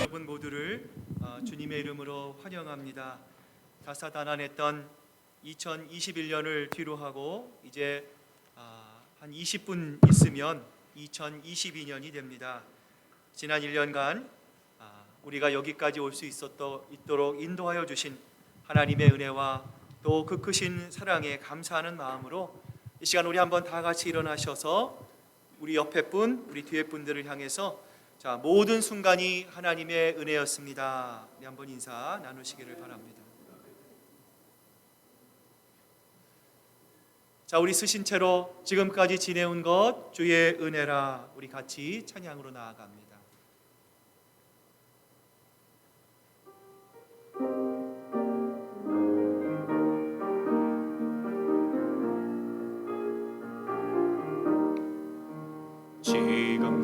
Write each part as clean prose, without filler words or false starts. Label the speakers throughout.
Speaker 1: 여러분 모두를 주님의 이름으로 환영합니다. 다사다난했던 2021년을 뒤로 하고 이제 한 20분 있으면 2022년이 됩니다. 지난 1년간 우리가 여기까지 올 수 있도록 인도하여 주신 하나님의 은혜와 또 그 크신 사랑에 감사하는 마음으로 이 시간 우리 한번 다 같이 일어나셔서 우리 옆에 분, 우리 뒤에 분들을 향해서 자, 모든 순간이 하나님의 은혜였습니다. 우리 한번 인사 나누시기를 바랍니다. 자, 우리 쓰신 채로 지금까지 지내온 것 주의 은혜라. 우리 같이 찬양으로 나아갑니다.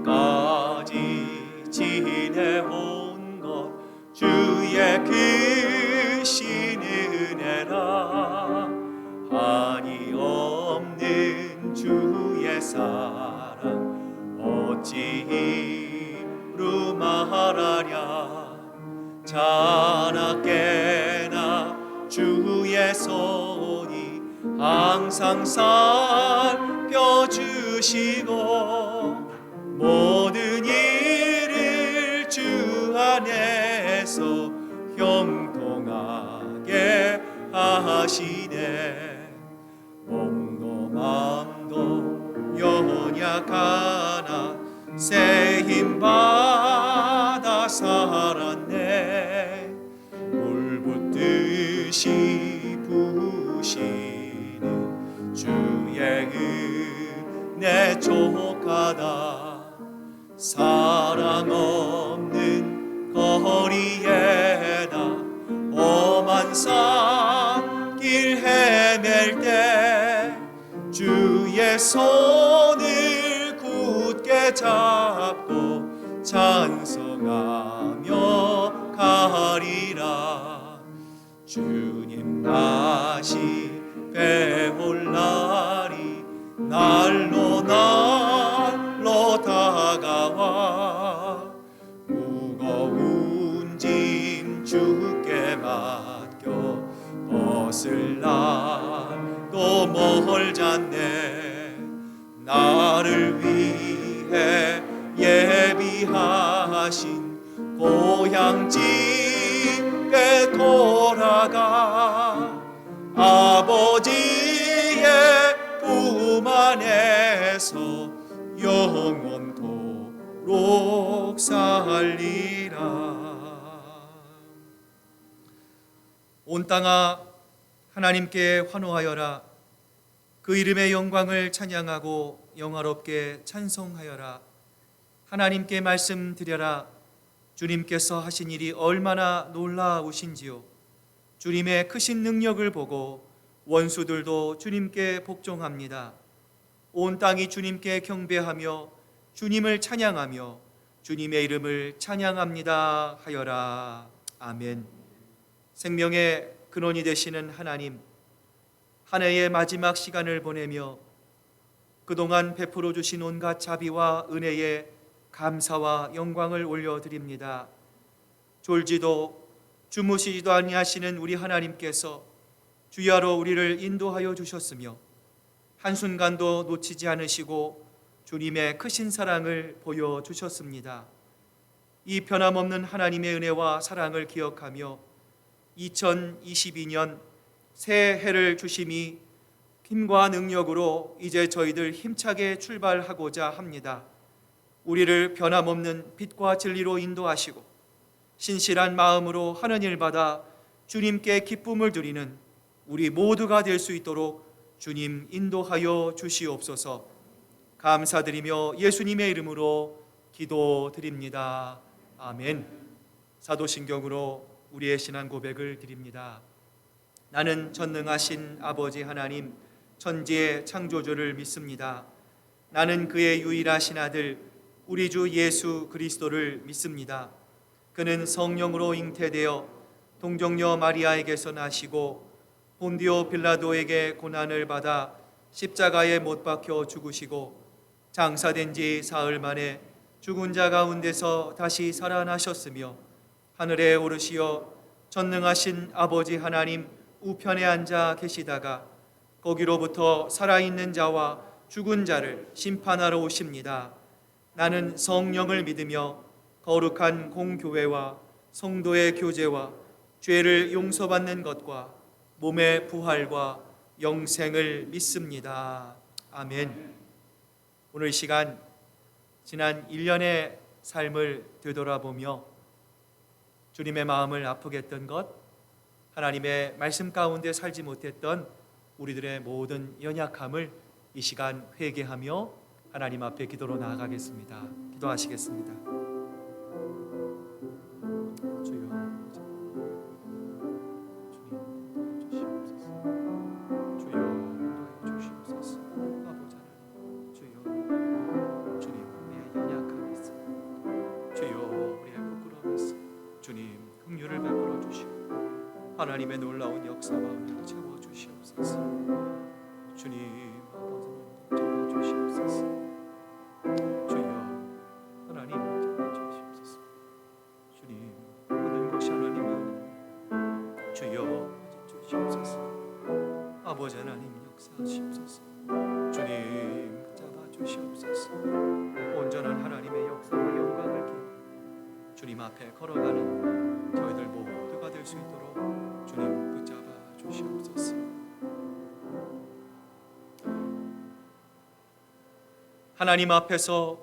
Speaker 1: 지금까지 지내온 것 주의 크신 은혜라. 한이 없는 주의 사랑 어찌 이루 말하랴. 자나깨나 주의 손이 항상 살펴주시고 모든 일을 주 안에서 형통하게 하시네. 몸도 마음도 연약하나 새 힘 받아 살았네. 물 붓듯이 부으시는 주의 은혜 족하다. 사랑 없는 거리에다 험한 산길 헤맬 때 주의 손을 굳게 잡고 찬송하며 가리라. 주님 다시 뵈올 날이 날로 다가와 무거운 짐 주께 맡겨 벗을 날도 멀잖네. 나를 위해 예비하신 고향 집에 돌아가 아버지의 품 안에서 영원토록 살리라. 온 땅아 하나님께 환호하여라. 그 이름의 영광을 찬양하고 영화롭게 찬송하여라. 하나님께 말씀드려라. 주님께서 하신 일이 얼마나 놀라우신지요. 주님의 크신 능력을 보고 원수들도 주님께 복종합니다. 온 땅이 주님께 경배하며 주님을 찬양하며 주님의 이름을 찬양합니다 하여라. 아멘. 생명의 근원이 되시는 하나님, 한 해의 마지막 시간을 보내며 그동안 베풀어 주신 온갖 자비와 은혜에 감사와 영광을 올려드립니다. 졸지도 주무시지도 아니하시는 우리 하나님께서 주야로 우리를 인도하여 주셨으며 한순간도 놓치지 않으시고 주님의 크신 사랑을 보여주셨습니다. 이 변함없는 하나님의 은혜와 사랑을 기억하며 2022년 새 해를 주심이 힘과 능력으로 이제 저희들 힘차게 출발하고자 합니다. 우리를 변함없는 빛과 진리로 인도하시고 신실한 마음으로 하는 일 받아 주님께 기쁨을 드리는 우리 모두가 될 수 있도록 주님 인도하여 주시옵소서. 감사드리며 예수님의 이름으로 기도드립니다. 아멘. 사도신경으로 우리의 신앙 고백을 드립니다. 나는 전능하신 아버지 하나님 천지의 창조주를 믿습니다. 나는 그의 유일하신 아들 우리 주 예수 그리스도를 믿습니다. 그는 성령으로 잉태되어 동정녀 마리아에게서 나시고 본디오 빌라도에게 고난을 받아 십자가에 못 박혀 죽으시고 장사된 지 사흘 만에 죽은 자 가운데서 다시 살아나셨으며 하늘에 오르시어 전능하신 아버지 하나님 우편에 앉아 계시다가 거기로부터 살아있는 자와 죽은 자를 심판하러 오십니다. 나는 성령을 믿으며 거룩한 공교회와 성도의 교제와 죄를 용서받는 것과 몸의 부활과 영생을 믿습니다. 아멘. 오늘 이 시간 지난 1년의 삶을 되돌아보며 주님의 마음을 아프게 했던 것, 하나님의 말씀 가운데 살지 못했던 우리들의 모든 연약함을 이 시간 회개하며 하나님 앞에 기도로 나아가겠습니다. 기도하시겠습니다. 주여, 주님 도와주시옵소서. 아버지 하나님, 주여, 주님 우리의 연약함이 있습니다. 주여, 우리의 부끄러움이 있습니다. 주님 긍휼을 베풀어 주시고 하나님의 놀라운 역사 마음을 채워 주시옵소서. 주님 아버지 채워 주시옵소서. 주여 하나님 채워 주시옵소서. 주님 모든 것이 하나님은 주여 주시옵소서. 아버지 하나님 역사하시옵소서. 주님 잡아 주시옵소서. 온전한 하나님의 역사와 영광을 기해 주님 앞에 걸어가는 저희들 모두가 될 수 있도록 주님 붙잡아 주시옵소서. 하나님 앞에서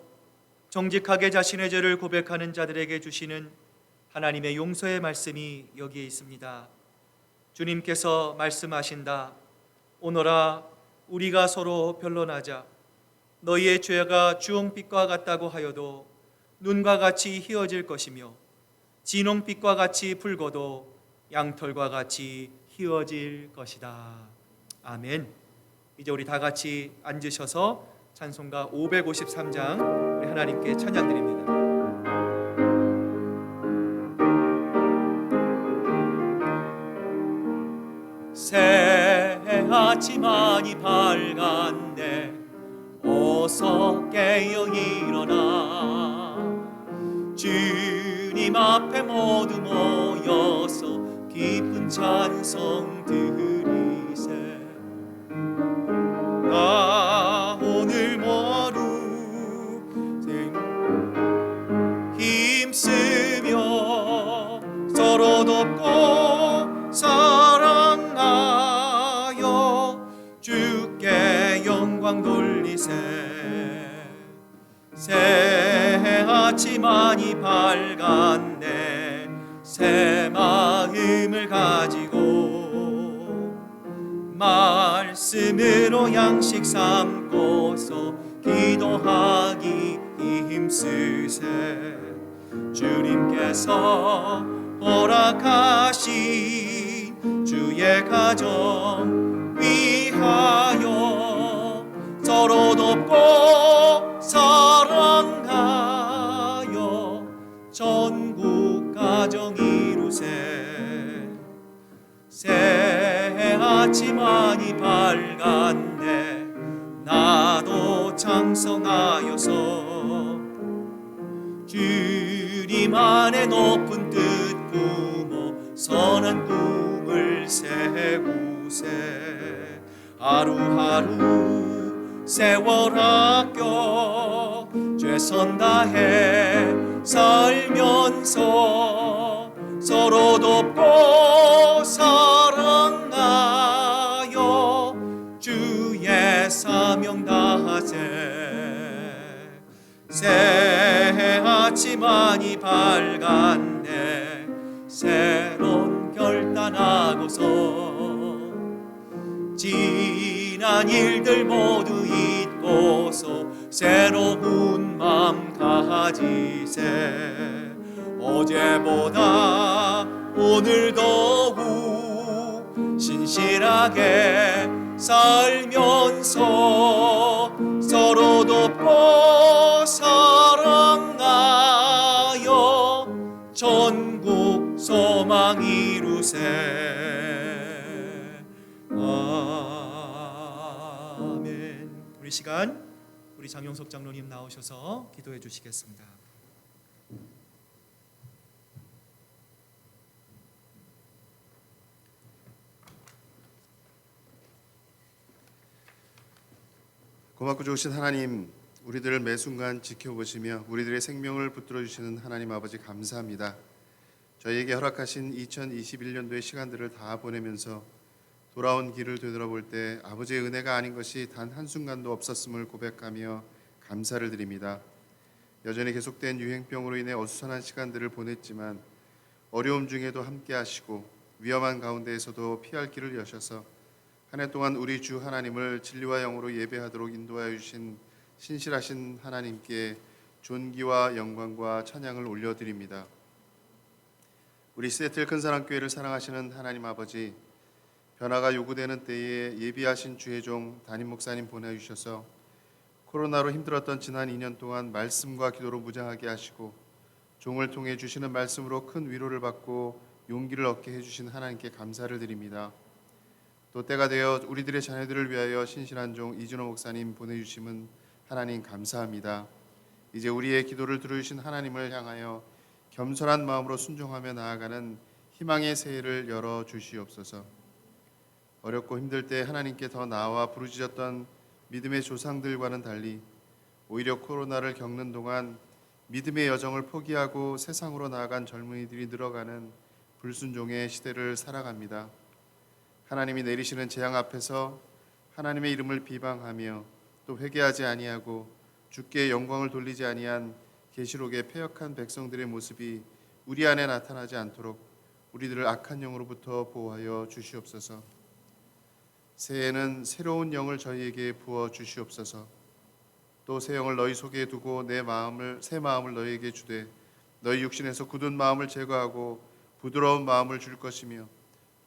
Speaker 1: 정직하게 자신의 죄를 고백하는 자들에게 주시는 하나님의 용서의 말씀이 여기에 있습니다. 주님께서 말씀하신다. 오너라 우리가 서로 변론하자. 너희의 죄가 주홍빛과 같다고 하여도 눈과 같이 희어질 것이며 진홍빛과 같이 붉어도 양털과 같이 희어질 것이다. 아멘. 이제 우리 다 같이 앉으셔서 찬송가 553장 우리 하나님께 찬양드립니다. 새하지 많이 밝았네. 어서 깨어 일어나. 주님 앞에 모두 모여서 기쁜 찬송 드리세. 나 오늘 모두 힘쓰며 서로 돕고 사랑하여 주께 영광 돌리세. 새하지 많이 밝았네. 새 마음을 가지고 말씀으로 양식 삼고서 기도하기 힘쓰세. 주님께서 허락하신 주의 가정 위하여 서로 돕고 사랑하여 전국 가정 이루세. 새하지 많이 밝았네. 나도 창성하여서 주님 안에 높은 뜻 꾸며 선한 꿈을 세우세. 하루하루 세월 아껴 최선 다해 살면서 서로 돕고 사랑하여 주의 사명 다하세. 새하지 많이 밝았네. 새로운 결단하고서 지난 일들 모두 잊고서 새로운 맘 가지세. 어제보다 오늘 더욱 신실하게 살면서 서로 돕고 사랑하여 전국 소망 이루세. 아멘. 우리 시간 우리 장용석 장로님 나오셔서 기도해 주시겠습니다.
Speaker 2: 고맙고 좋으신 하나님, 우리들을 매 순간 지켜보시며 우리들의 생명을 붙들어 주시는 하나님 아버지 감사합니다. 저희에게 허락하신 2021년도의 시간들을 다 보내면서 돌아온 길을 되돌아볼 때 아버지의 은혜가 아닌 것이 단 한순간도 없었음을 고백하며 감사를 드립니다. 여전히 계속된 유행병으로 인해 어수선한 시간들을 보냈지만 어려움 중에도 함께 하시고 위험한 가운데에서도 피할 길을 여셔서 한 해 동안 우리 주 하나님을 진리와 영으로 예배하도록 인도하여 주신 신실하신 하나님께 존귀와 영광과 찬양을 올려드립니다. 우리 시애틀 큰사랑교회를 사랑하시는 하나님 아버지, 변화가 요구되는 때에 예비하신 주의 종 담임 목사님 보내주셔서 코로나로 힘들었던 지난 2년 동안 말씀과 기도로 무장하게 하시고 종을 통해 주시는 말씀으로 큰 위로를 받고 용기를 얻게 해주신 하나님께 감사를 드립니다. 또 때가 되어 우리들의 자녀들을 위하여 신실한 종 이준호 목사님 보내주심은 하나님 감사합니다. 이제 우리의 기도를 들어주신 하나님을 향하여 겸손한 마음으로 순종하며 나아가는 희망의 새해를 열어 주시옵소서. 어렵고 힘들 때 하나님께 더 나아와 부르짖었던 믿음의 조상들과는 달리 오히려 코로나를 겪는 동안 믿음의 여정을 포기하고 세상으로 나아간 젊은이들이 늘어가는 불순종의 시대를 살아갑니다. 하나님이 내리시는 재앙 앞에서 하나님의 이름을 비방하며 또 회개하지 아니하고 주께 영광을 돌리지 아니한 계시록의 패역한 백성들의 모습이 우리 안에 나타나지 않도록 우리들을 악한 영으로부터 보호하여 주시옵소서. 새해에는 새로운 영을 저희에게 부어 주시옵소서. 또 새 영을 너희 속에 두고 새 마음을 너희에게 주되 너희 육신에서 굳은 마음을 제거하고 부드러운 마음을 줄 것이며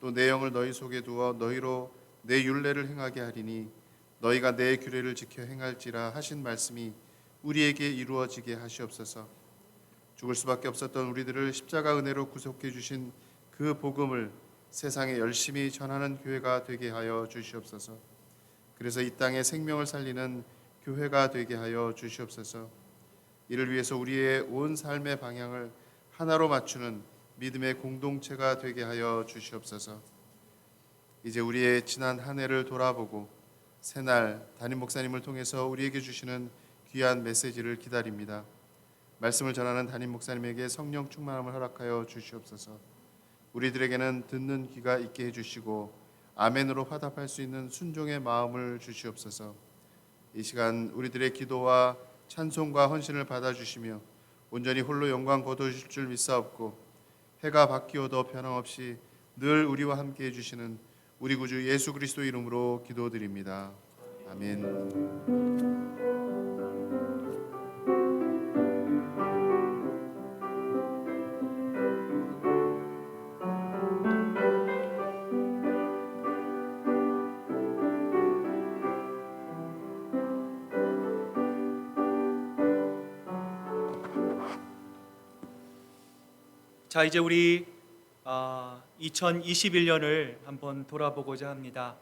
Speaker 2: 또 내 영을 너희 속에 두어 너희로 내 율례를 행하게 하리니 너희가 내 규례를 지켜 행할지라 하신 말씀이 우리에게 이루어지게 하시옵소서. 죽을 수밖에 없었던 우리들을 십자가 은혜로 구속해 주신 그 복음을 세상에 열심히 전하는 교회가 되게 하여 주시옵소서. 그래서 이 땅에 생명을 살리는 교회가 되게 하여 주시옵소서. 이를 위해서 우리의 온 삶의 방향을 하나로 맞추는 믿음의 공동체가 되게 하여 주시옵소서. 이제 우리의 지난 한 해를 돌아보고 새날 담임 목사님을 통해서 우리에게 주시는 귀한 메시지를 기다립니다. 말씀을 전하는 담임 목사님에게 성령 충만함을 허락하여 주시옵소서. 우리들에게는 듣는 귀가 있게 해주시고 아멘으로 화답할 수 있는 순종의 마음을 주시옵소서. 이 시간 우리들의 기도와 찬송과 헌신을 받아주시며 온전히 홀로 영광 거두실 줄 믿사옵고 해가 바뀌어도 변함없이 늘 우리와 함께 해주시는 우리 구주 예수 그리스도 이름으로 기도드립니다. 아멘.
Speaker 1: 자, 이제 우리 2021년을 한번 돌아보고자 합니다.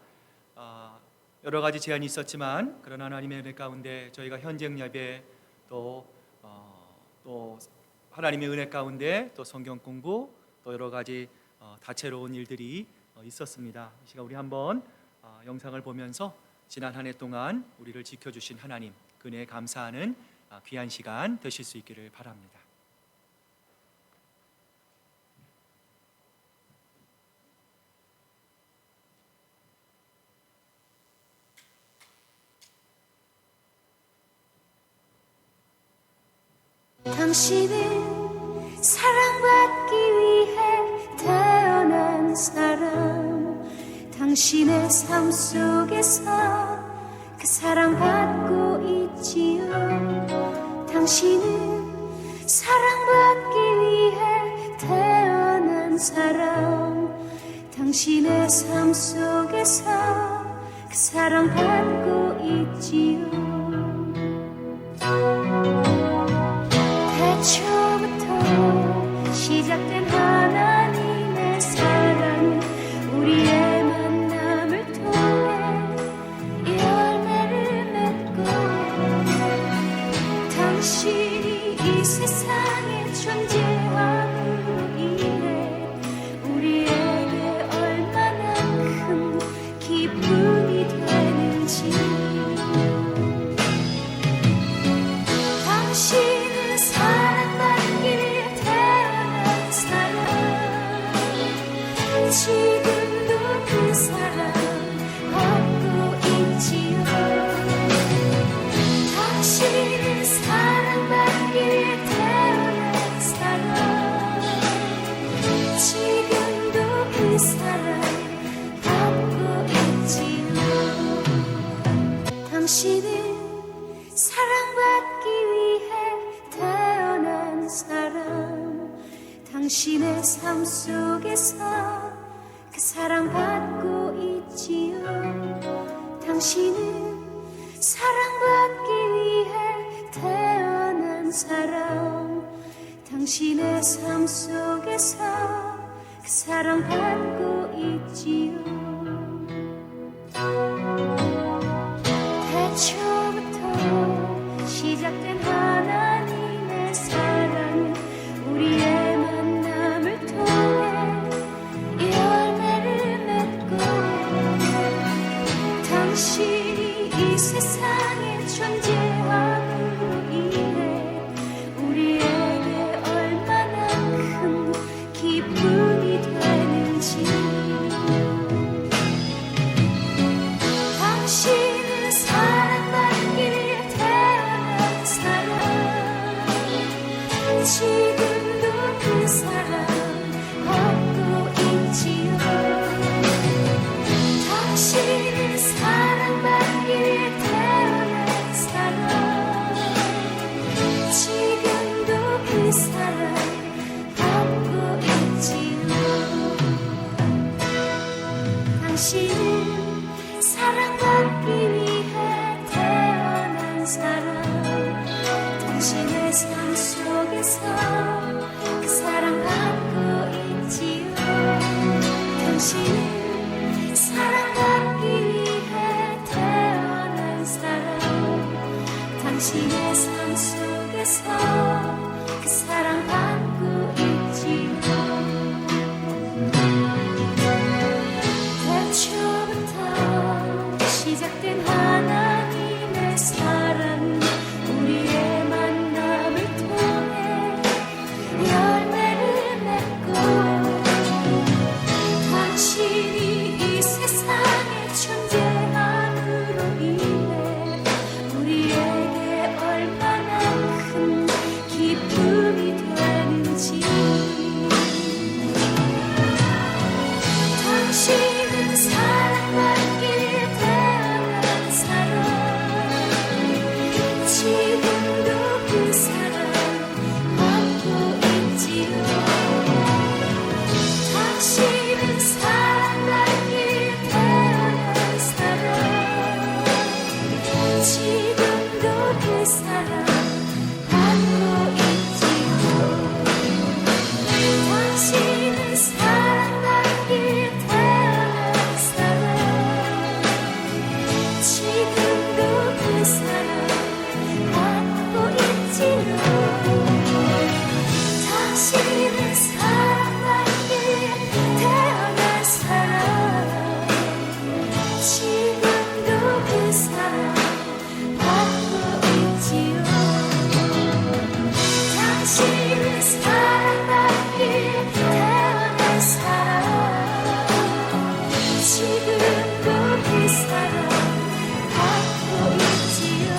Speaker 1: 여러 가지 제한이 있었지만 그러나 하나님의 은혜 가운데 저희가 현장 예배 또 하나님의 은혜 가운데 또 성경 공부 또 여러 가지 다채로운 일들이 있었습니다. 이 시간 우리 한번 영상을 보면서 지난 한 해 동안 우리를 지켜주신 하나님 그 은혜에 감사하는 귀한 시간 되실 수 있기를 바랍니다.
Speaker 3: 당신은 사랑받기 위해 태어난 사람, 당신의 삶 속에서 그 사랑받고 있지요. 당신은 사랑받기 위해 태어난 사람, 당신의 삶 속에서 그 사랑받고 있지요. 처음부터 시작된 하나님의 사랑은 우리의 만남을 통해 열매를 맺고 존재함으로 인해 우리에게 얼마나 큰 기쁨이 되는지. 당신은 사랑받기 위해 태어난 사람, 지금도 그 사랑 받고 있지요. 당신은 사랑받기 위해 태어난 사람, 지금도 그 사랑 받고 있지요. 당신은 사랑받기 위해 태어난 사람, 당신의 삶 속에서 그 사랑받고 있지요. 당신은 사랑받기 위해 태어난 사람, 당신의 삶 속에서 그 사랑받고 있지요. 태초부터 시작된 하나님의 사랑은 우리의 만남을 통해 열매를 맺고, 당신이 이 세상에 존재함으로 인해 우리에게 얼마나 큰 기쁨이 되는지. 당신은 사랑받기 위해 태어난 사람, 지금도 그 사랑 받고 있지요. 당신은 사랑받기 위해 태어난 사람, 지금도 그 사랑 받고 있지요. 당신은 사랑받기 위해 태어난 사람, 당신의 삶 속에서 그 사랑받고 있지요. 당신은 사랑받기 위해 태어난 사람, 당신의 삶 속에서 그 사랑받고 있지요. 태초부터 시작된 하나님의 사랑, 우리의 만남을 통해 열매를 맺고, 당신이 이 세상에 존재함으로 인해 우리에게 얼마나 큰 기쁨이 되는지. 당신은 사랑받기 위해 태어난 사람, 지금도 그 사랑 받고 있지요. 당신은 사랑받기 위해 태어난 사람, 지금도 그 사랑 받고 있지요. 당신은 사랑받기 위해 태어난 사람, 지금도 그 사랑 받고 있지요. 당신은 사랑받기 위해 태어난 사람, 지금도 그 사랑 받고 있지요. 당신은 사랑받기 위해 태어난 사람, 지금도 그 사랑 받고 있지요.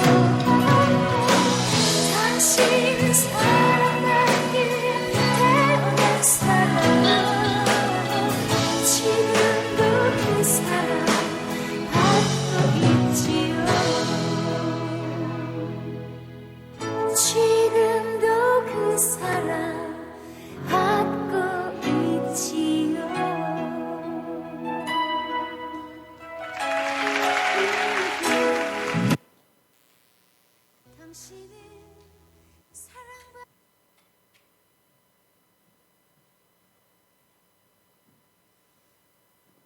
Speaker 3: 당신은 사랑받기 위해 태어난 사람, 지금도 그 사랑 받고 있지요. 지금도 그 사랑 받고 있지요. 당신은 사랑받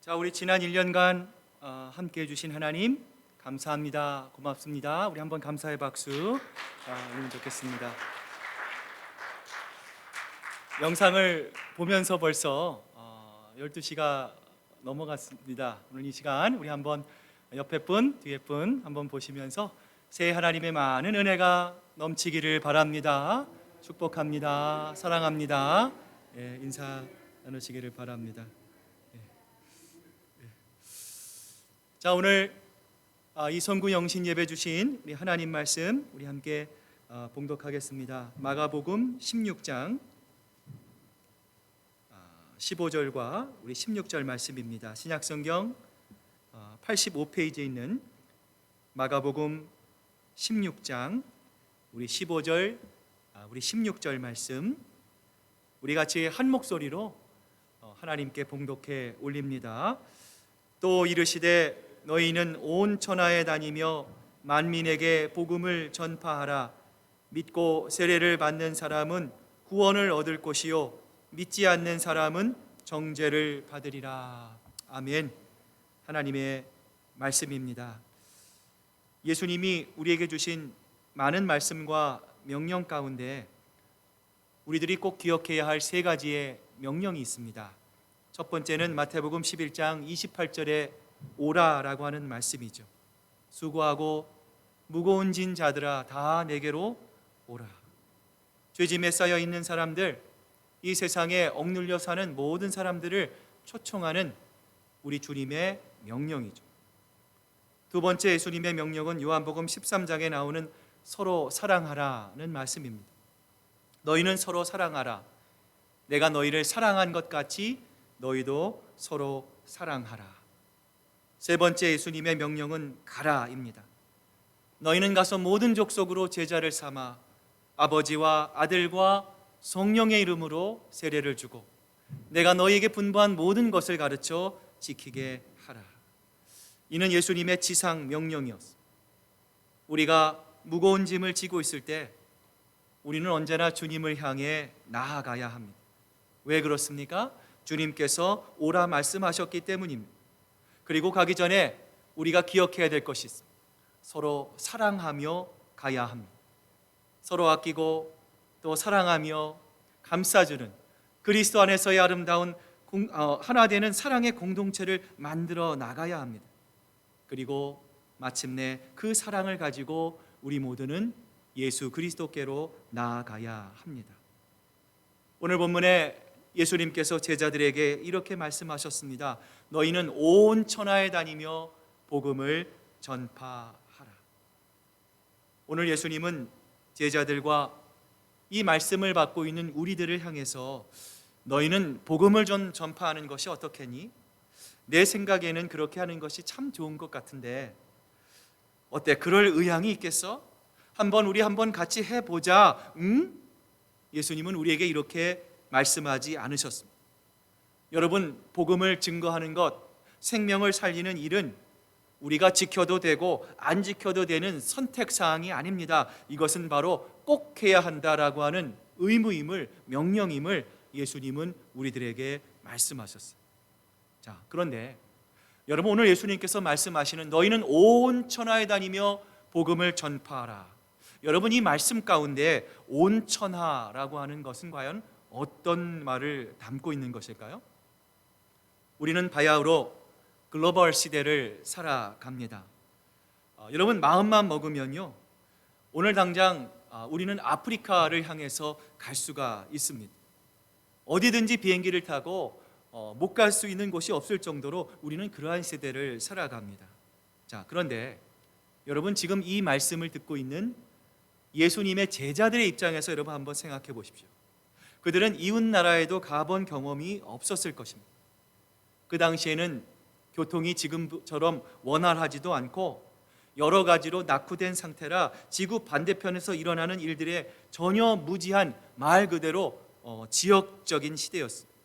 Speaker 1: 자, 우리 지난 1년간 함께 해주신 하나님 감사합니다. 고맙습니다. 우리 한번 감사의 박수 올리면 좋겠습니다. 영상을 보면서 벌써 12시가 넘어갔습니다. 오늘 이 시간 우리 한번 옆에 분, 뒤에 분 한번 보시면서 새해 하나님의 많은 은혜가 넘치기를 바랍니다. 축복합니다. 사랑합니다. 예, 인사 나누시기를 바랍니다. 예. 예. 자, 오늘 이 선구 영신 예배 주신 우리 하나님 말씀 우리 함께 봉독하겠습니다. 마가복음 16장 15절과 우리 16절 말씀입니다. 신약성경 85페이지에 있는 마가복음 16장 우리 15절 우리 16절 말씀 우리 같이 한 목소리로 하나님께 봉독해 올립니다. 또 이르시되 너희는 온 천하에 다니며 만민에게 복음을 전파하라. 믿고 세례를 받는 사람은 구원을 얻을 것이요 믿지 않는 사람은 정죄를 받으리라. 아멘. 하나님의 말씀입니다. 예수님이 우리에게 주신 많은 말씀과 명령 가운데 우리들이 꼭 기억해야 할 세 가지의 명령이 있습니다. 첫 번째는 마태복음 11장 28절에 오라라고 하는 말씀이죠. 수고하고 무거운 짐 자들아 다 내게로 오라. 죄짐에 쌓여 있는 사람들, 이 세상에 억눌려 사는 모든 사람들을 초청하는 우리 주님의 명령이죠. 두 번째 예수님의 명령은 요한복음 13장에 나오는 서로 사랑하라는 말씀입니다. 너희는 서로 사랑하라. 내가 너희를 사랑한 것 같이 너희도 서로 사랑하라. 세 번째 예수님의 명령은 가라입니다. 너희는 가서 모든 족속으로 제자를 삼아 아버지와 아들과 성령의 이름으로 세례를 주고 내가 너희에게 분부한 모든 것을 가르쳐 지키게 하라. 이는 예수님의 지상 명령이었습니다. 우리가 무거운 짐을 지고 있을 때 우리는 언제나 주님을 향해 나아가야 합니다. 왜 그렇습니까? 주님께서 오라 말씀하셨기 때문입니다. 그리고 가기 전에 우리가 기억해야 될 것이 있습니다. 서로 사랑하며 가야 합니다. 서로 아끼고 또 사랑하며 감싸주는 그리스도 안에서의 아름다운 하나 되는 사랑의 공동체를 만들어 나가야 합니다. 그리고 마침내 그 사랑을 가지고 우리 모두는 예수 그리스도께로 나아가야 합니다. 오늘 본문에 예수님께서 제자들에게 이렇게 말씀하셨습니다. 너희는 온 천하에 다니며 복음을 전파하라. 오늘 예수님은 제자들과 이 말씀을 받고 있는 우리들을 향해서 너희는 복음을 전파하는 것이 어떻겠니? 내 생각에는 그렇게 하는 것이 참 좋은 것 같은데 어때? 그럴 의향이 있겠어? 우리 한번 같이 해보자. 응? 예수님은 우리에게 이렇게 말씀하지 않으셨습니다. 여러분, 복음을 증거하는 것, 생명을 살리는 일은 우리가 지켜도 되고 안 지켜도 되는 선택사항이 아닙니다. 이것은 바로 꼭 해야 한다라고 하는 의무임을, 명령임을 예수님은 우리들에게 말씀하셨어요. 자, 그런데 여러분, 오늘 예수님께서 말씀하시는 너희는 온 천하에 다니며 복음을 전파하라. 여러분, 이 말씀 가운데 온 천하라고 하는 것은 과연 어떤 말을 담고 있는 것일까요? 우리는 바야흐로 글로벌 시대를 살아갑니다. 여러분, 마음만 먹으면요, 오늘 당장 우리는 아프리카를 향해서 갈 수가 있습니다. 어디든지 비행기를 타고 못 갈 수 있는 곳이 없을 정도로 우리는 그러한 시대를 살아갑니다. 자, 그런데 여러분, 지금 이 말씀을 듣고 있는 예수님의 제자들의 입장에서 여러분 한번 생각해 보십시오. 그들은 이웃 나라에도 가본 경험이 없었을 것입니다. 그 당시에는 교통이 지금처럼 원활하지도 않고 여러 가지로 낙후된 상태라 지구 반대편에서 일어나는 일들에 전혀 무지한, 말 그대로 지역적인 시대였습니다.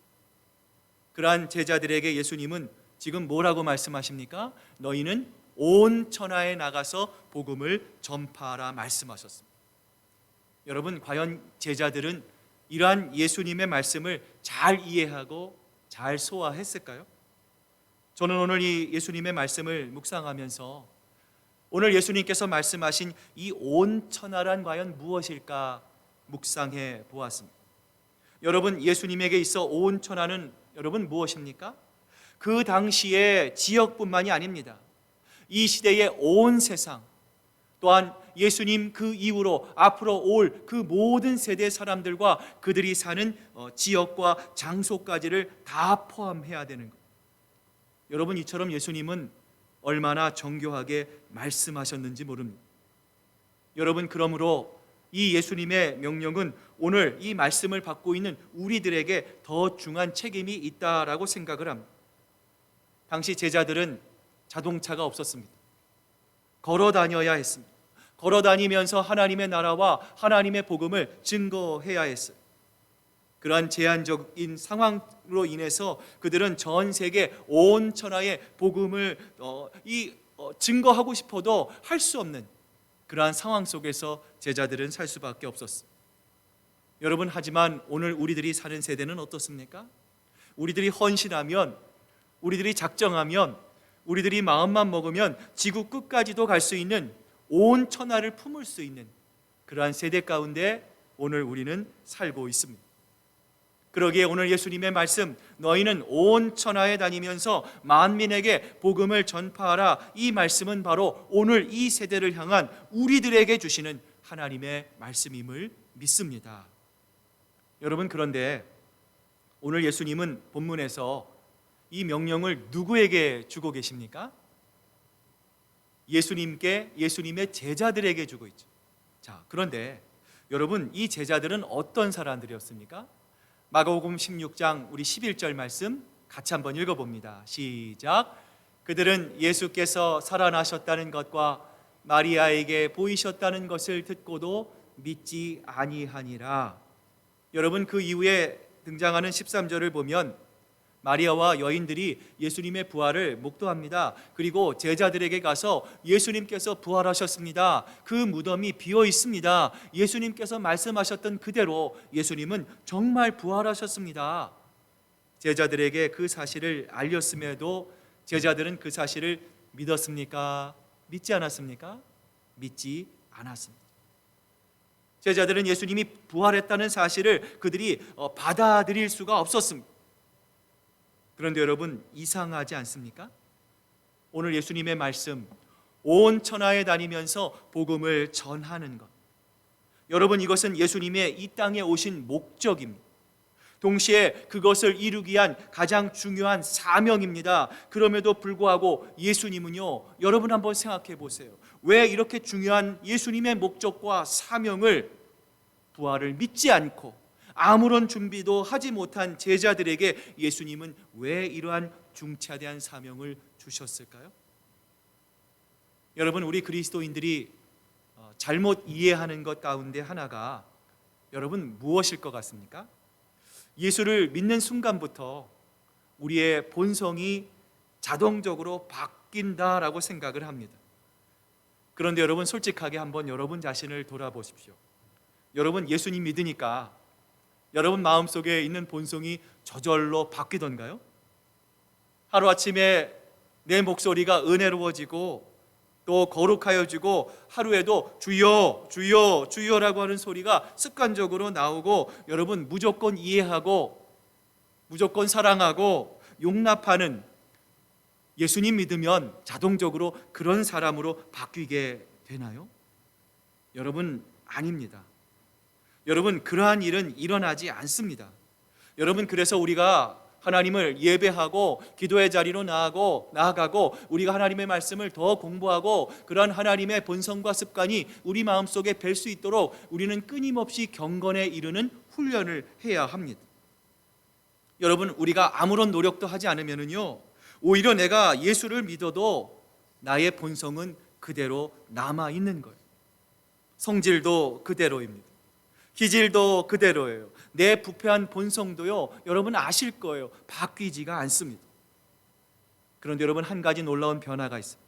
Speaker 1: 그러한 제자들에게 예수님은 지금 뭐라고 말씀하십니까? 너희는 온 천하에 나가서 복음을 전파하라 말씀하셨습니다. 여러분, 과연 제자들은 이러한 예수님의 말씀을 잘 이해하고 잘 소화했을까요? 저는 오늘 이 예수님의 말씀을 묵상하면서 오늘 예수님께서 말씀하신 이 온 천하란 과연 무엇일까 묵상해 보았습니다. 여러분, 예수님에게 있어 온 천하는 여러분 무엇입니까? 그 당시의 지역뿐만이 아닙니다. 이 시대의 온 세상, 또한 예수님 그 이후로 앞으로 올 그 모든 세대 사람들과 그들이 사는 지역과 장소까지를 다 포함해야 되는 것. 여러분, 이처럼 예수님은 얼마나 정교하게 말씀하셨는지 모릅니다. 여러분, 그러므로 이 예수님의 명령은 오늘 이 말씀을 받고 있는 우리들에게 더 중한 책임이 있다라고 생각을 합니다. 당시 제자들은 자동차가 없었습니다. 걸어 다녀야 했습니다. 걸어 다니면서 하나님의 나라와 하나님의 복음을 증거해야 했어요. 그러한 제한적인 상황으로 인해서 그들은 전 세계 온 천하의 복음을 증거하고 싶어도 할 수 없는 그러한 상황 속에서 제자들은 살 수밖에 없었어요. 여러분, 하지만 오늘 우리들이 사는 세대는 어떻습니까? 우리들이 헌신하면, 우리들이 작정하면, 우리들이 마음만 먹으면 지구 끝까지도 갈 수 있는, 온 천하를 품을 수 있는 그러한 세대 가운데 오늘 우리는 살고 있습니다. 그러기에 오늘 예수님의 말씀, 너희는 온 천하에 다니면서 만민에게 복음을 전파하라, 이 말씀은 바로 오늘 이 세대를 향한 우리들에게 주시는 하나님의 말씀임을 믿습니다. 여러분, 그런데 오늘 예수님은 본문에서 이 명령을 누구에게 주고 계십니까? 예수님의 제자들에게 주고 있죠. 자, 그런데 여러분, 이 제자들은 어떤 사람들이었습니까? 마가복음 16장 우리 11절 말씀 같이 한번 읽어봅니다. 시작. 그들은 예수께서 살아나셨다는 것과 마리아에게 보이셨다는 것을 듣고도 믿지 아니하니라. 여러분, 그 이후에 등장하는 13절을 보면 마리아와 여인들이 예수님의 부활을 목도합니다. 그리고 제자들에게 가서 예수님께서 부활하셨습니다. 그 무덤이 비어 있습니다. 예수님께서 말씀하셨던 그대로 예수님은 정말 부활하셨습니다. 제자들에게 그 사실을 알렸음에도 제자들은 그 사실을 믿었습니까? 믿지 않았습니까? 믿지 않았습니다. 제자들은 예수님이 부활했다는 사실을 그들이 받아들일 수가 없었습니다. 그런데 여러분, 이상하지 않습니까? 오늘 예수님의 말씀, 온 천하에 다니면서 복음을 전하는 것, 여러분, 이것은 예수님의 이 땅에 오신 목적입니다. 동시에 그것을 이루기 위한 가장 중요한 사명입니다. 그럼에도 불구하고 예수님은요, 여러분 한번 생각해 보세요. 왜 이렇게 중요한 예수님의 목적과 사명을, 부활을 믿지 않고 아무런 준비도 하지 못한 제자들에게 예수님은 왜 이러한 중차대한 사명을 주셨을까요? 여러분, 우리 그리스도인들이 잘못 이해하는 것 가운데 하나가 여러분 무엇일 것 같습니까? 예수를 믿는 순간부터 우리의 본성이 자동적으로 바뀐다라고 생각을 합니다. 그런데 여러분, 솔직하게 한번 여러분 자신을 돌아보십시오. 여러분, 예수님 믿으니까 여러분 마음속에 있는 본성이 저절로 바뀌던가요? 하루아침에 내 목소리가 은혜로워지고 또 거룩하여지고 하루에도 주여 주여 주여라고 하는 소리가 습관적으로 나오고 여러분 무조건 이해하고 무조건 사랑하고 용납하는, 예수님 믿으면 자동적으로 그런 사람으로 바뀌게 되나요? 여러분, 아닙니다. 여러분, 그러한 일은 일어나지 않습니다. 여러분, 그래서 우리가 하나님을 예배하고 기도의 자리로 나아가고 우리가 하나님의 말씀을 더 공부하고 그러한 하나님의 본성과 습관이 우리 마음속에 뵐 수 있도록 우리는 끊임없이 경건에 이르는 훈련을 해야 합니다. 여러분, 우리가 아무런 노력도 하지 않으면요, 오히려 내가 예수를 믿어도 나의 본성은 그대로 남아 있는 거예요. 성질도 그대로입니다. 기질도 그대로예요. 내 부패한 본성도요, 여러분 아실 거예요. 바뀌지가 않습니다. 그런데 여러분, 한 가지 놀라운 변화가 있습니다.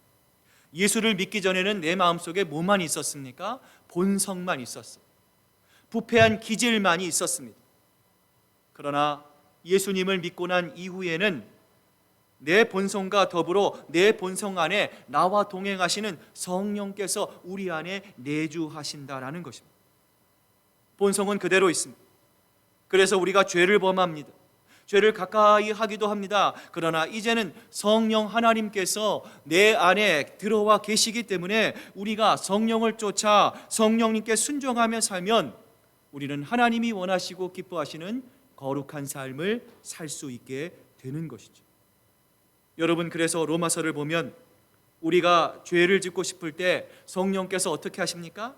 Speaker 1: 예수를 믿기 전에는 내 마음속에 뭐만 있었습니까? 본성만 있었어요. 부패한 기질만이 있었습니다. 그러나 예수님을 믿고 난 이후에는 내 본성과 더불어 내 본성 안에 나와 동행하시는 성령께서 우리 안에 내주하신다라는 것입니다. 본성은 그대로 있습니다. 그래서 우리가 죄를 범합니다. 죄를 가까이 하기도 합니다. 그러나 이제는 성령 하나님께서 내 안에 들어와 계시기 때문에 우리가 성령을 쫓아 성령님께 순종하며 살면 우리는 하나님이 원하시고 기뻐하시는 거룩한 삶을 살 수 있게 되는 것이죠. 여러분, 그래서 로마서를 보면 우리가 죄를 짓고 싶을 때 성령께서 어떻게 하십니까?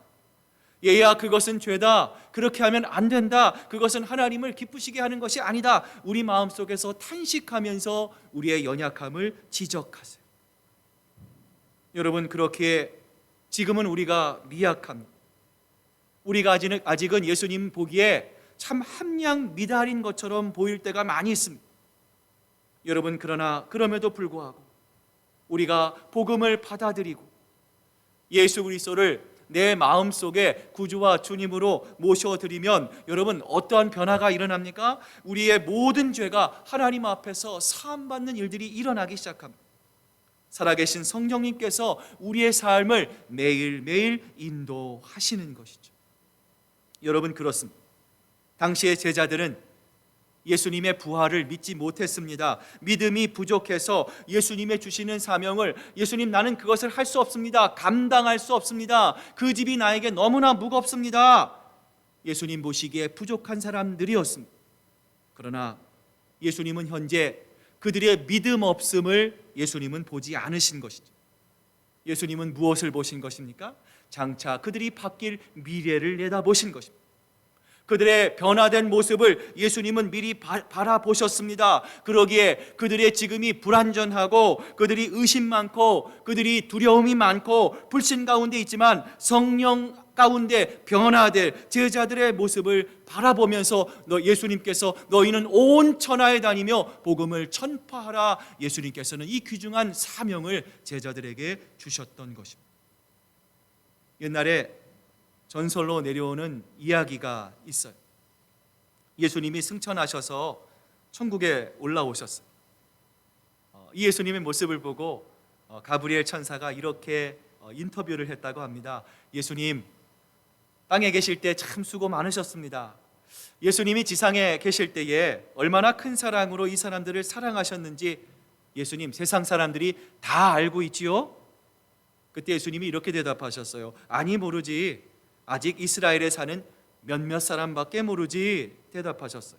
Speaker 1: 얘야, 그것은 죄다. 그렇게 하면 안 된다. 그것은 하나님을 기쁘시게 하는 것이 아니다. 우리 마음속에서 탄식하면서 우리의 연약함을 지적하세요. 여러분, 그렇게 지금은 우리가 미약합니다. 우리가 아직은 예수님 보기에 참 함량 미달인 것처럼 보일 때가 많이 있습니다. 여러분, 그러나 그럼에도 불구하고 우리가 복음을 받아들이고 예수 그리스도를 내 마음속에 구주와 주님으로 모셔드리면 여러분, 어떠한 변화가 일어납니까? 우리의 모든 죄가 하나님 앞에서 사함받는 일들이 일어나기 시작합니다. 살아계신 성령님께서 우리의 삶을 매일매일 인도하시는 것이죠. 여러분, 그렇습니다. 당시의 제자들은 예수님의 부활을 믿지 못했습니다. 믿음이 부족해서 예수님의 주시는 사명을 예수님, 나는 그것을 할 수 없습니다. 감당할 수 없습니다. 그 집이 나에게 너무나 무겁습니다. 예수님 보시기에 부족한 사람들이었습니다. 그러나 예수님은 현재 그들의 믿음 없음을 예수님은 보지 않으신 것이죠. 예수님은 무엇을 보신 것입니까? 장차 그들이 바뀔 미래를 내다보신 것입니다. 그들의 변화된 모습을 예수님은 미리 바라보셨습니다. 그러기에 그들의 지금이 불완전하고 그들이 의심 많고 그들이 두려움이 많고 불신 가운데 있지만 성령 가운데 변화될 제자들의 모습을 바라보면서 예수님께서 너희는 온 천하에 다니며 복음을 전파하라, 예수님께서는 이 귀중한 사명을 제자들에게 주셨던 것입니다. 옛날에 전설로 내려오는 이야기가 있어요. 예수님이 승천하셔서 천국에 올라오셨어요. 이 예수님의 모습을 보고 가브리엘 천사가 이렇게 인터뷰를 했다고 합니다. 예수님, 땅에 계실 때 참 수고 많으셨습니다. 예수님이 지상에 계실 때에 얼마나 큰 사랑으로 이 사람들을 사랑하셨는지 예수님, 세상 사람들이 다 알고 있지요? 그때 예수님이 이렇게 대답하셨어요. 아니, 모르지. 아직 이스라엘에 사는 몇몇 사람밖에 모르지, 대답하셨어요.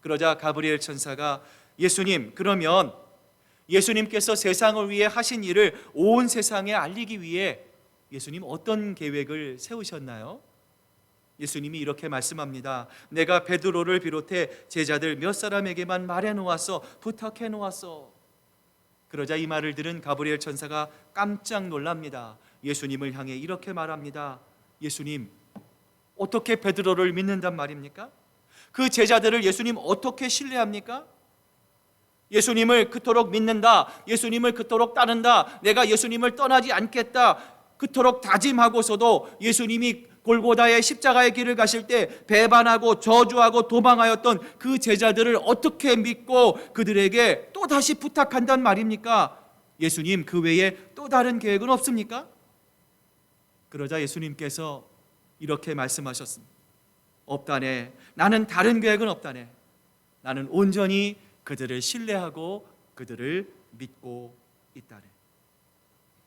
Speaker 1: 그러자 가브리엘 천사가 예수님, 그러면 예수님께서 세상을 위해 하신 일을 온 세상에 알리기 위해 예수님 어떤 계획을 세우셨나요? 예수님이 이렇게 말씀합니다. 내가 베드로를 비롯해 제자들 몇 사람에게만 말해놓았어, 부탁해놓았어. 그러자 이 말을 들은 가브리엘 천사가 깜짝 놀랍니다. 예수님을 향해 이렇게 말합니다. 예수님, 어떻게 베드로를 믿는단 말입니까? 그 제자들을 예수님 어떻게 신뢰합니까? 예수님을 그토록 믿는다, 예수님을 그토록 따른다, 내가 예수님을 떠나지 않겠다, 그토록 다짐하고서도 예수님이 골고다의 십자가의 길을 가실 때 배반하고 저주하고 도망하였던 그 제자들을 어떻게 믿고 그들에게 또다시 부탁한단 말입니까? 예수님, 그 외에 또 다른 계획은 없습니까? 그러자 예수님께서 이렇게 말씀하셨습니다. 없다네. 나는 다른 계획은 없다네. 나는 온전히 그들을 신뢰하고 그들을 믿고 있다네.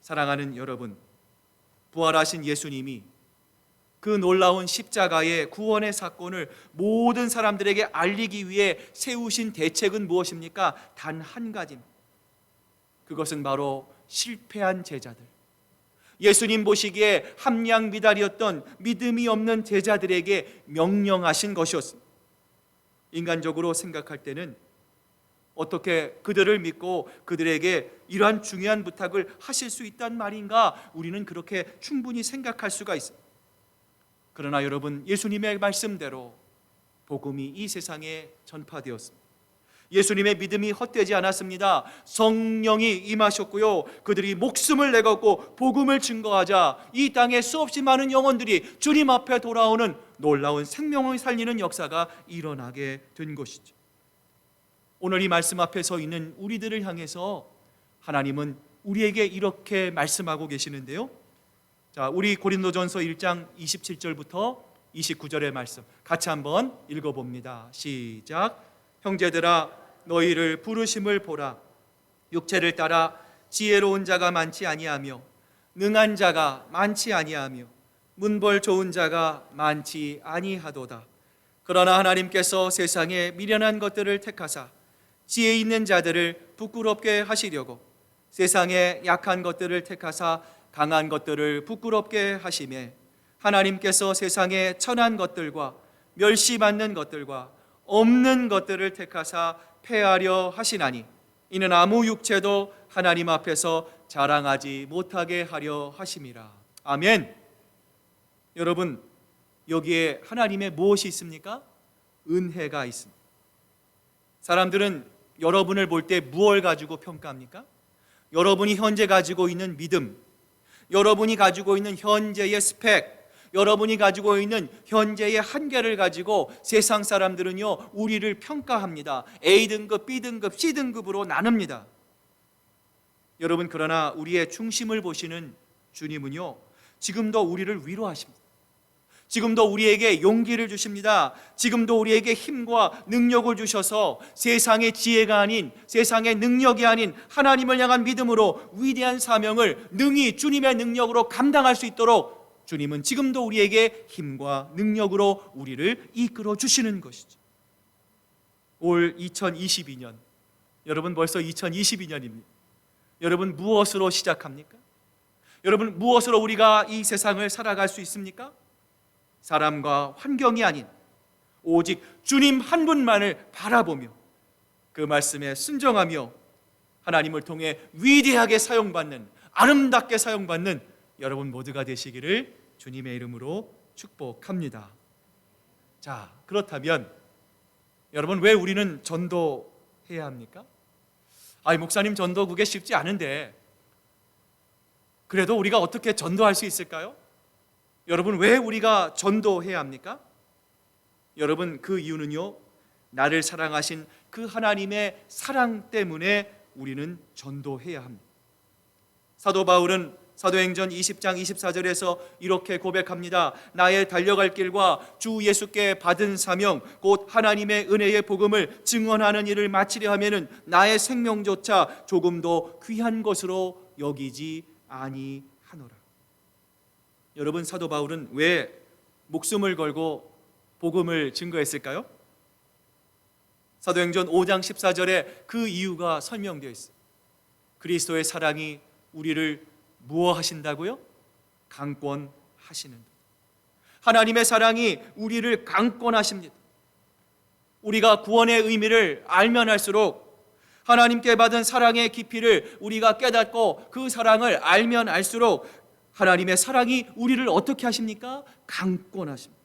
Speaker 1: 사랑하는 여러분, 부활하신 예수님이 그 놀라운 십자가의 구원의 사건을 모든 사람들에게 알리기 위해 세우신 대책은 무엇입니까? 단 한 가지입니다. 그것은 바로 실패한 제자들, 예수님 보시기에 함량 미달이었던 믿음이 없는 제자들에게 명령하신 것이었습니다. 인간적으로 생각할 때는 어떻게 그들을 믿고 그들에게 이러한 중요한 부탁을 하실 수 있단 말인가, 우리는 그렇게 충분히 생각할 수가 있습니다. 그러나 여러분, 예수님의 말씀대로 복음이 이 세상에 전파되었습니다. 예수님의 믿음이 헛되지 않았습니다. 성령이 임하셨고요, 그들이 목숨을 내걸고 복음을 증거하자 이 땅에 수없이 많은 영혼들이 주님 앞에 돌아오는 놀라운 생명을 살리는 역사가 일어나게 된 것이죠. 오늘 이 말씀 앞에 서 있는 우리들을 향해서 하나님은 우리에게 이렇게 말씀하고 계시는데요. 자, 우리 고린도전서 1장 27절부터 29절의 말씀 같이 한번 읽어봅니다. 시작. 형제들아 너희를 부르심을 보라. 육체를 따라 지혜로운 자가 많지 아니하며 능한 자가 많지 아니하며 문벌 좋은 자가 많지 아니하도다. 그러나 하나님께서 세상에 미련한 것들을 택하사 지혜 있는 자들을 부끄럽게 하시려고 세상에 약한 것들을 택하사 강한 것들을 부끄럽게 하시매 하나님께서 세상에 천한 것들과 멸시받는 것들과 없는 것들을 택하사 폐하려 하시나니 이는 아무 육체도 하나님 앞에서 자랑하지 못하게 하려 하심이라. 아멘. 여러분, 여기에 하나님의 무엇이 있습니까? 은혜가 있습니다. 사람들은 여러분을 볼 때 무엇을 가지고 평가합니까? 여러분이 현재 가지고 있는 믿음, 여러분이 가지고 있는 현재의 스펙, 여러분이 가지고 있는 현재의 한계를 가지고 세상 사람들은요, 우리를 평가합니다. A등급, B등급, C등급으로 나눕니다. 여러분, 그러나 우리의 중심을 보시는 주님은요, 지금도 우리를 위로하십니다. 지금도 우리에게 용기를 주십니다. 지금도 우리에게 힘과 능력을 주셔서 세상의 지혜가 아닌, 세상의 능력이 아닌 하나님을 향한 믿음으로 위대한 사명을 능히 주님의 능력으로 감당할 수 있도록 주님은 지금도 우리에게 힘과 능력으로 우리를 이끌어 주시는 것이죠. 올 2022년, 여러분 벌써 2022년입니다. 여러분 무엇으로 시작합니까? 여러분 무엇으로 우리가 이 세상을 살아갈 수 있습니까? 사람과 환경이 아닌 오직 주님 한 분만을 바라보며 그 말씀에 순종하며 하나님을 통해 위대하게 사용받는, 아름답게 사용받는 여러분 모두가 되시기를 주님의 이름으로 축복합니다. 자, 그렇다면 여러분 왜 우리는 전도해야 합니까? 목사님 전도 그게 쉽지 않은데 그래도 우리가 어떻게 전도할 수 있을까요? 여러분 왜 우리가 전도해야 합니까? 여러분 그 이유는요, 나를 사랑하신 그 하나님의 사랑 때문에 우리는 전도해야 합니다. 사도 바울은 사도행전 20장 24절에서 이렇게 고백합니다. 나의 달려갈 길과 주 예수께 받은 사명 곧 하나님의 은혜의 복음을 증언하는 일을 마치려 하면은 나의 생명조차 조금도 귀한 것으로 여기지 아니하노라. 여러분 사도 바울은 왜 목숨을 걸고 복음을 증거했을까요? 사도행전 5장 14절에 그 이유가 설명되어 있어요. 그리스도의 사랑이 우리를 무엇하신다고요? 강권하시는. 하나님의 사랑이 우리를 강권하십니다. 우리가 구원의 의미를 알면 알수록 하나님께 받은 사랑의 깊이를 우리가 깨닫고 그 사랑을 알면 알수록 하나님의 사랑이 우리를 어떻게 하십니까? 강권하십니다.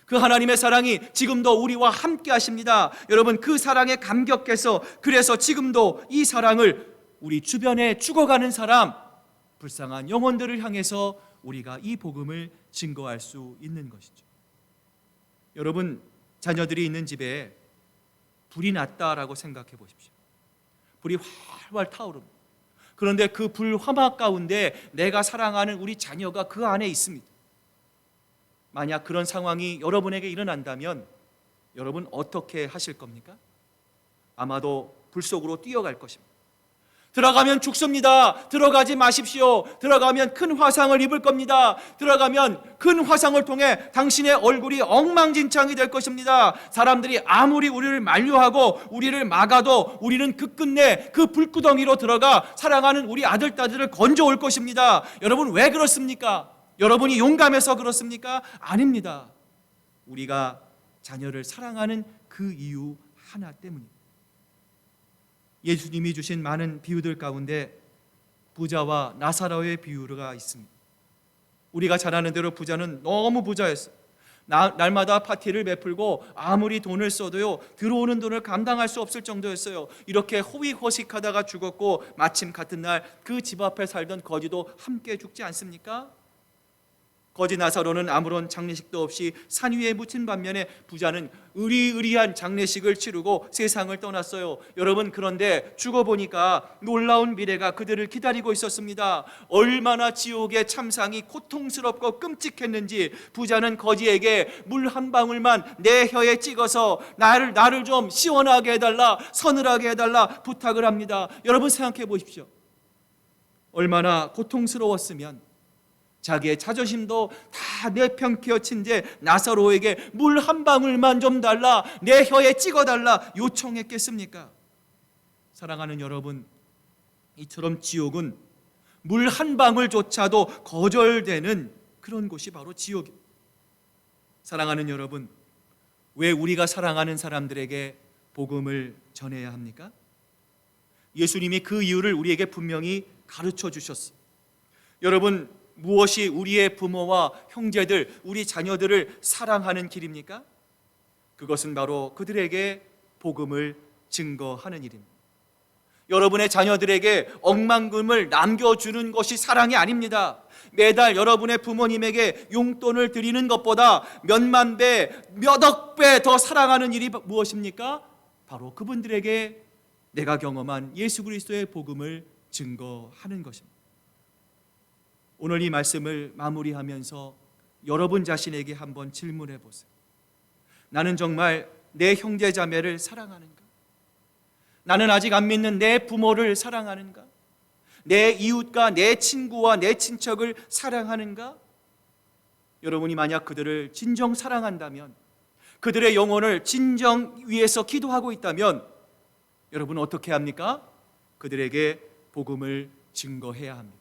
Speaker 1: 그 하나님의 사랑이 지금도 우리와 함께 하십니다. 여러분 그 사랑에 감격해서 그래서 지금도 이 사랑을 우리 주변에 죽어가는 사람, 불쌍한 영혼들을 향해서 우리가 이 복음을 증거할 수 있는 것이죠. 여러분 자녀들이 있는 집에 불이 났다라고 생각해 보십시오. 불이 활활 타오릅니다. 그런데 그 불 화막 가운데 내가 사랑하는 우리 자녀가 그 안에 있습니다. 만약 그런 상황이 여러분에게 일어난다면 여러분 어떻게 하실 겁니까? 아마도 불 속으로 뛰어갈 것입니다. 들어가면 죽습니다. 들어가지 마십시오. 들어가면 큰 화상을 입을 겁니다. 들어가면 큰 화상을 통해 당신의 얼굴이 엉망진창이 될 것입니다. 사람들이 아무리 우리를 만류하고 우리를 막아도 우리는 그 끝내 그 불구덩이로 들어가 사랑하는 우리 아들, 딸들을 건져올 것입니다. 여러분 왜 그렇습니까? 여러분이 용감해서 그렇습니까? 아닙니다. 우리가 자녀를 사랑하는 그 이유 하나 때문입니다. 예수님이 주신 많은 비유들 가운데 부자와 나사로의 비유가 있습니다. 우리가 잘 아는 대로 부자는 너무 부자였어요. 날마다 파티를 베풀고 아무리 돈을 써도요 들어오는 돈을 감당할 수 없을 정도였어요. 이렇게 호의호식하다가 죽었고 마침 같은 날 그 집 앞에 살던 거지도 함께 죽지 않습니까? 거지 나사로는 아무런 장례식도 없이 산 위에 묻힌 반면에 부자는 의리의리한 장례식을 치르고 세상을 떠났어요. 여러분, 그런데 죽어보니까 놀라운 미래가 그들을 기다리고 있었습니다. 얼마나 지옥의 참상이 고통스럽고 끔찍했는지 부자는 거지에게 물 한 방울만 내 혀에 찍어서 나를 좀 시원하게 해달라, 서늘하게 해달라 부탁을 합니다. 여러분, 생각해 보십시오. 얼마나 고통스러웠으면 자기의 자존심도 다 내팽개친 채 나사로에게 물 한 방울만 좀 달라, 내 혀에 찍어달라 요청했겠습니까? 사랑하는 여러분, 이처럼 지옥은 물 한 방울조차도 거절되는 그런 곳이 바로 지옥입니다. 사랑하는 여러분, 왜 우리가 사랑하는 사람들에게 복음을 전해야 합니까? 예수님이 그 이유를 우리에게 분명히 가르쳐 주셨습니다. 여러분, 무엇이 우리의 부모와 형제들, 우리 자녀들을 사랑하는 길입니까? 그것은 바로 그들에게 복음을 증거하는 일입니다. 여러분의 자녀들에게 억만금을 남겨주는 것이 사랑이 아닙니다. 매달 여러분의 부모님에게 용돈을 드리는 것보다 몇만 배, 몇억 배 더 사랑하는 일이 무엇입니까? 바로 그분들에게 내가 경험한 예수 그리스도의 복음을 증거하는 것입니다. 오늘 이 말씀을 마무리하면서 여러분 자신에게 한번 질문해 보세요. 나는 정말 내 형제 자매를 사랑하는가? 나는 아직 안 믿는 내 부모를 사랑하는가? 내 이웃과 내 친구와 내 친척을 사랑하는가? 여러분이 만약 그들을 진정 사랑한다면, 그들의 영혼을 진정 위해서 기도하고 있다면 여러분 어떻게 합니까? 그들에게 복음을 증거해야 합니다.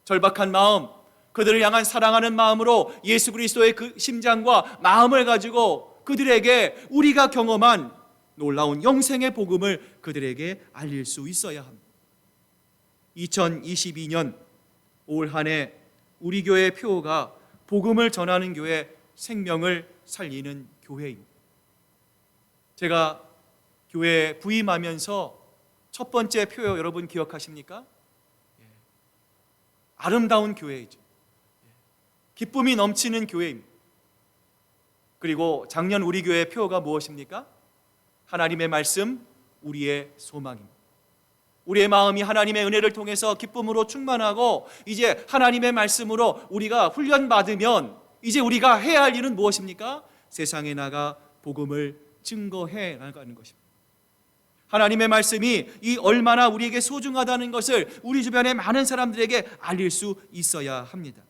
Speaker 1: 절박한 마음, 그들을 향한 사랑하는 마음으로 예수 그리스도의 그 심장과 마음을 가지고 그들에게 우리가 경험한 놀라운 영생의 복음을 그들에게 알릴 수 있어야 합니다. 2022년 올 한 해 우리 교회의 표어가 복음을 전하는 교회, 생명을 살리는 교회입니다. 제가 교회에 부임하면서 첫 번째 표어 여러분 기억하십니까? 아름다운 교회이죠. 기쁨이 넘치는 교회입니다. 그리고 작년 우리 교회의 표어가 무엇입니까? 하나님의 말씀, 우리의 소망입니다. 우리의 마음이 하나님의 은혜를 통해서 기쁨으로 충만하고 이제 하나님의 말씀으로 우리가 훈련받으면 이제 우리가 해야 할 일은 무엇입니까? 세상에 나가 복음을 증거해 나가는 것입니다. 하나님의 말씀이 이 얼마나 우리에게 소중하다는 것을 우리 주변의 많은 사람들에게 알릴 수 있어야 합니다.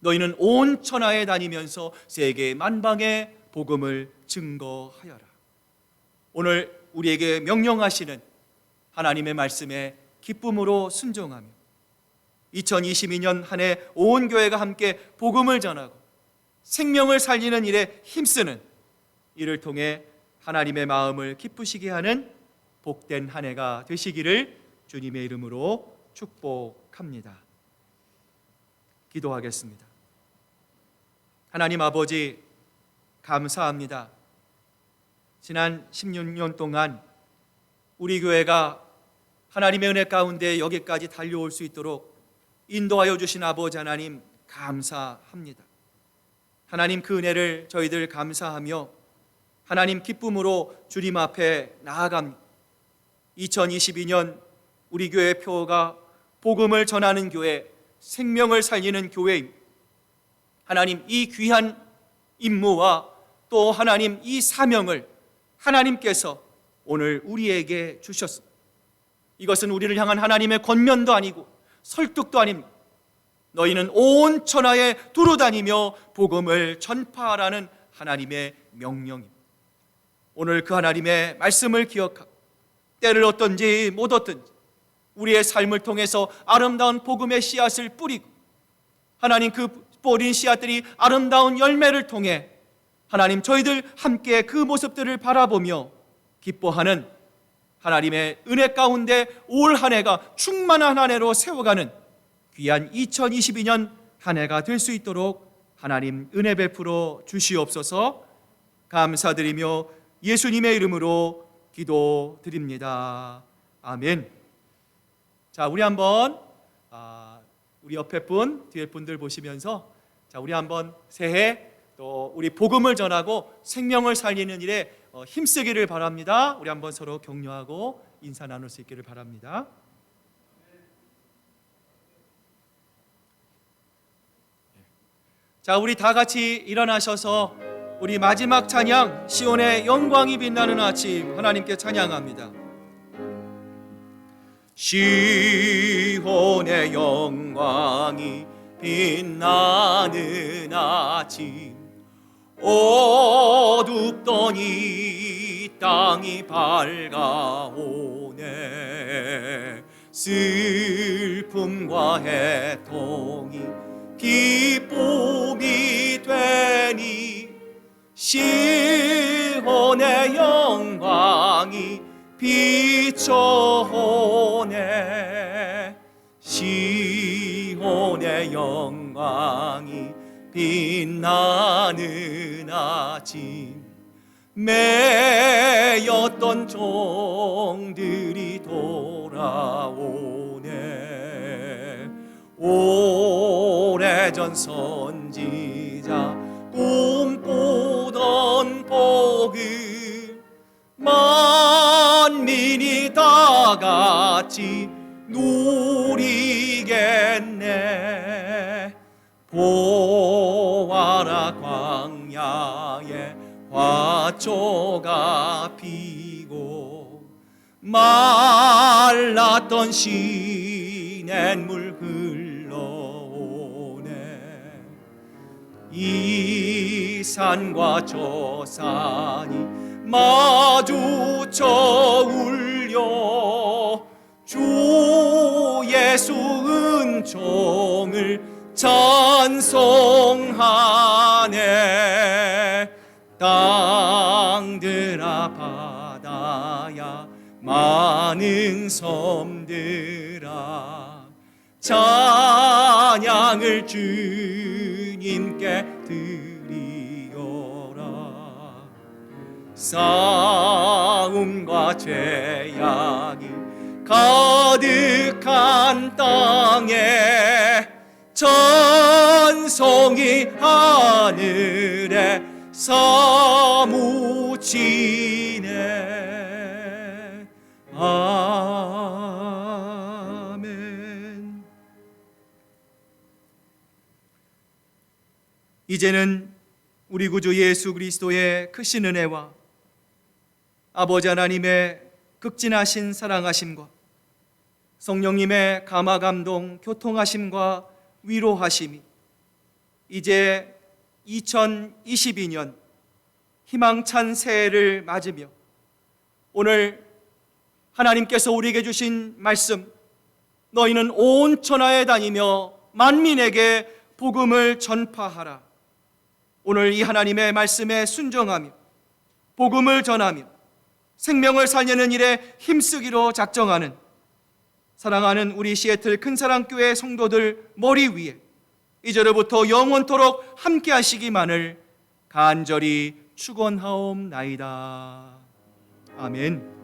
Speaker 1: 너희는 온 천하에 다니면서 세계 만방에 복음을 증거하여라. 오늘 우리에게 명령하시는 하나님의 말씀에 기쁨으로 순종하며 2022년 한 해 온 교회가 함께 복음을 전하고 생명을 살리는 일에 힘쓰는 이를 통해 하나님의 마음을 기쁘시게 하는 복된 한 해가 되시기를 주님의 이름으로 축복합니다. 기도하겠습니다. 하나님 아버지, 감사합니다. 지난 16년 동안 우리 교회가 하나님의 은혜 가운데 여기까지 달려올 수 있도록 인도하여 주신 아버지 하나님, 감사합니다. 하나님, 그 은혜를 저희들 감사하며 하나님 기쁨으로 주님 앞에 나아갑니다. 2022년 우리 교회의 표어가 복음을 전하는 교회, 생명을 살리는 교회입니다. 하나님, 이 귀한 임무와 또 하나님 이 사명을 하나님께서 오늘 우리에게 주셨습니다. 이것은 우리를 향한 하나님의 권면도 아니고 설득도 아닙니다. 너희는 온 천하에 두루다니며 복음을 전파하라는 하나님의 명령입니다. 오늘 그 하나님의 말씀을 기억하고 때를 얻든지 못 얻든지 우리의 삶을 통해서 아름다운 복음의 씨앗을 뿌리고 하나님 그 뿌린 씨앗들이 아름다운 열매를 통해 하나님 저희들 함께 그 모습들을 바라보며 기뻐하는 하나님의 은혜 가운데 올 한 해가 충만한 한 해로 세워가는 귀한 2022년 한 해가 될 수 있도록 하나님 은혜 베풀어 주시옵소서. 감사드리며 예수님의 이름으로 기도드립니다. 아멘. 자, 우리 한번 우리 옆에 분, 뒤에 분들 보시면서 자, 우리 한번 새해 또 우리 복음을 전하고 생명을 살리는 일에 힘쓰기를 바랍니다. 우리 한번 서로 격려하고 인사 나눌 수 있기를 바랍니다. 자, 우리 다 같이 일어나셔서 우리 마지막 찬양 시온의 영광이 빛나는 아침 하나님께 찬양합니다. 시온의 영광이 빛나는 아침 어둡던 이 땅이 밝아오네. 슬픔과 해통이 기쁨이 되니 시온의 영광이 비춰오네. 시온의 영광이 빛나는 아침 매였던 종들이 돌아오네. 오래전 선지자 꿈꾸던 복음 만민이 다 같이 누리겠네. 보아라 광야에 화초가 피고 말랐던 시냇물 흘러오네. 이 산과 저 산이 마주쳐 울려 주 예수 은총을 찬송하네. 땅들아 바다야 많은 섬들아 찬양을 주님께 드리어라. 싸움과 죄악이 가득한 땅에 찬송이 하늘에 사무치네. 아멘. 이제는 우리 구주 예수 그리스도의 크신 은혜와 아버지 하나님의 극진하신 사랑하심과 성령님의 감화감동 교통하심과 위로하심이 이제 2022년 희망찬 새해를 맞으며 오늘 하나님께서 우리에게 주신 말씀 너희는 온 천하에 다니며 만민에게 복음을 전파하라. 오늘 이 하나님의 말씀에 순종하며 복음을 전하며 생명을 살리는 일에 힘쓰기로 작정하는 사랑하는 우리 시애틀 큰사랑교회 성도들 머리 위에 이제로부터 영원토록 함께 하시기만을 간절히 축원하옵나이다. 아멘.